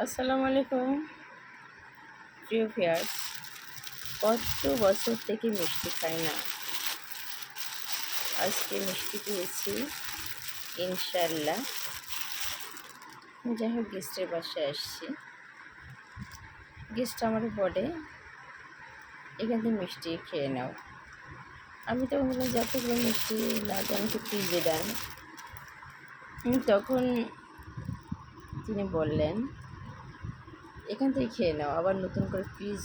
আসসালামু আলাইকুম প্রিয় ভিউয়ার্স। কত বছর থেকে মিষ্টি খাই না, আজকে মিষ্টি পেয়েছি ইনশাল্লাহ। যাই হোক, গেস্টের বাসায় আসছি। গেস্ট আমার বলে এখান থেকে মিষ্টি খেয়ে নাও। আমি তখন বললাম যতগুলো মিষ্টি না আমাকে ফ্রিজে দেন। তখন তিনি বললেন এখান থেকে খেয়ে নাও, আবার নতুন করে ফ্রিজ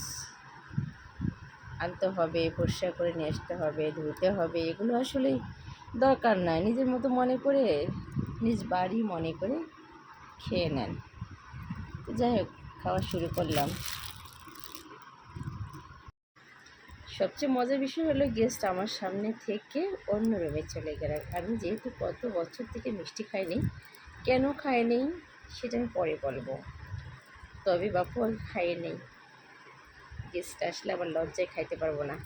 আনতে হবে, পরিষ্কার করে নিয়ে আসতে হবে, ধুতে হবে। এগুলো আসলে দরকার নাই, নিজের মতো মনে করে, নিজ বাড়ি মনে করে খেয়ে নেন। তো যাই হোক, খাওয়া শুরু করলাম। সবচেয়ে মজার বিষয় হলো গেস্ট আমার সামনে থেকে অন্য রুমে চলে গেল। আমি যেহেতু কত বছর থেকে মিষ্টি খাইনি, কেন খাইনি সেটা আমি পরে বলবো। তবে বাপু আমি খাইয়ে নেই, গেস্ট আসলে আবার লজ্জায় খাইতে পারবো না।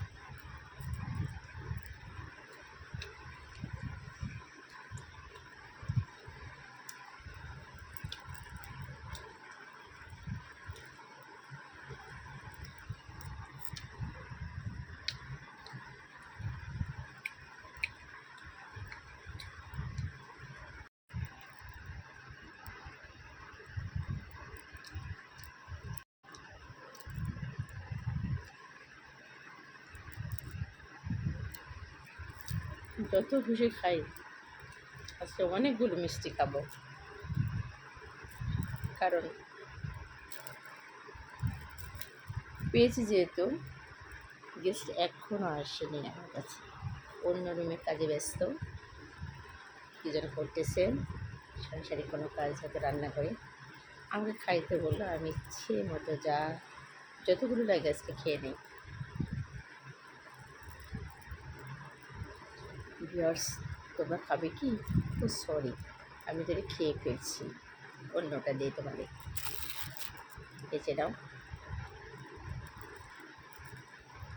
যত খুশি খাই, আজকে অনেকগুলো মিষ্টি খাবো, কারণ পেয়েছি যেহেতু। গেস্ট এখনও আসেনি আমার কাছে, অন্য রুমে কাজে ব্যস্ত, কী যেন করতেছে, সংসারে কোনো কাজ হয়তো রান্না করে। আমাকে খাইতে বললো, আমি ইচ্ছে মতো যতগুলো লাগে আজকে খেয়ে নিই। ভিউয়ার্স, তোমরা খাবে কি? ও সরি, আমি তোরে খেয়ে ফেলছি, অন্যটা দিয়ে তোমাদের বেঁচে দাও।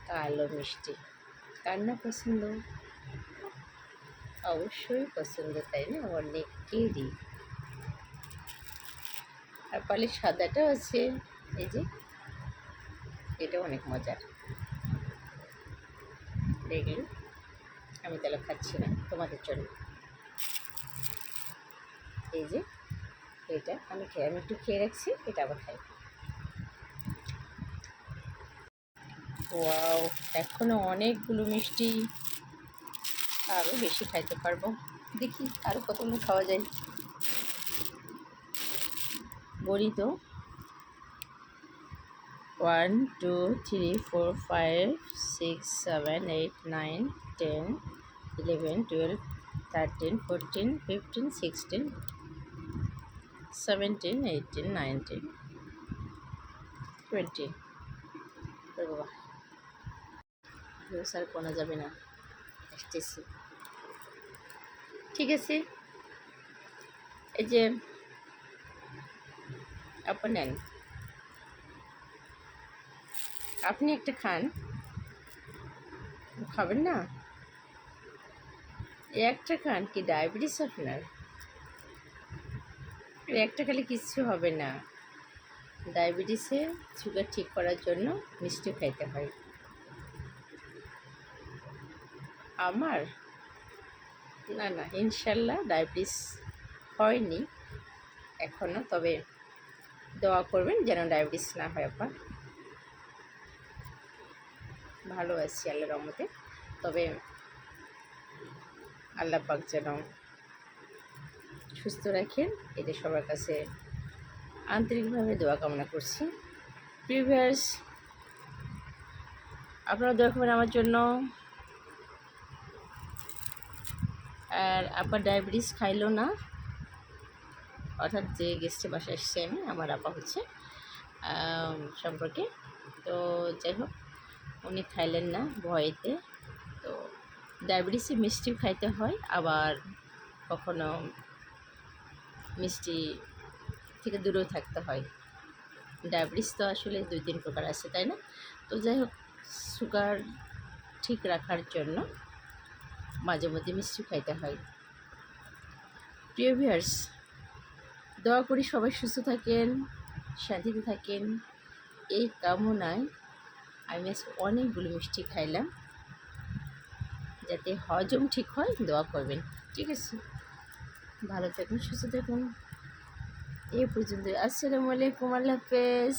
কালো মিষ্টি কার না পছন্দ? অবশ্যই পছন্দ, তাই না? অনেকেরই। আর পালে সাদাটাও আছে, এই যে, এটা অনেক মজার। দেখলে আমি তাহলে খাচ্ছি না তোমাদের জন্য। এই যে, এটা আমি একটু খেয়ে রাখছি, এটা আবার খাই। ওয়াও, এখনো অনেকগুলো মিষ্টি, আরও বেশি খাইতে পারবো। দেখি আরও কতগুলো খাওয়া যায়। বলি তো, 1 2 3 4 5 6 7 8 9 10 11 12 13 14 15 16 17 18 19 20। বাবা, স্যার কোনা যাবে না, আসতেছি। ঠিক আছে, এই যে আপনি নেন, আপনি একটা খান। খাবেন না? একটা খান, কি ডায়াবেটিস আপনার? একটা খেলে কিচ্ছু হবে না। ডায়াবেটিসে সুগার ঠিক করার জন্য মিষ্টি খাইতে হয়। আমার না না, ইনশাল্লাহ ডায়াবেটিস হয়নি এখনও, তবে দোয়া করবেন যেন ডায়াবেটিস না হয়। আপা ভালো আছি আল্লাহর রহমতে, তবে আল্লাহ পাক যেন সুস্থ রাখেন, এটা সবার কাছে আন্তরিকভাবে দোয়া কামনা করছি। প্রিভিয়াস, আপনারা দোয়া করবেন আমার জন্য। আর আপা ডায়াবেটিস খাইলো না, অর্থাৎ যে গেস্টের বাসায় এসেছি আমি, আমার আপা হচ্ছে সম্পর্কে। তো যাই হোক, উনি খাইলেন না ভয়েতে। তো ডায়াবেটিসে মিষ্টিও খাইতে হয়, আবার কখনো মিষ্টি থেকে দূরেও থাকতে হয়। ডায়াবেটিস তো আসলে 2-3 প্রকার আছে, তাই না? তো যাই হোক, সুগার ঠিক রাখার জন্য মাঝে মধ্যে মিষ্টি খাইতে হয়। প্রিয় ভিউয়ার্স, দোয়া করি সবাই সুস্থ থাকেন, শান্তিতে থাকেন এই কামনায় আমি আজকে অনেকগুলো মিষ্টি খাইলাম। যাতে হজম ঠিক হয় দোয়া করবেন, ঠিক আছে? ভালো থাকুন, সুস্থ থাকুন। এ পর্যন্ত। আসসালামু আলাইকুম, আল্লাহ হাফেজ।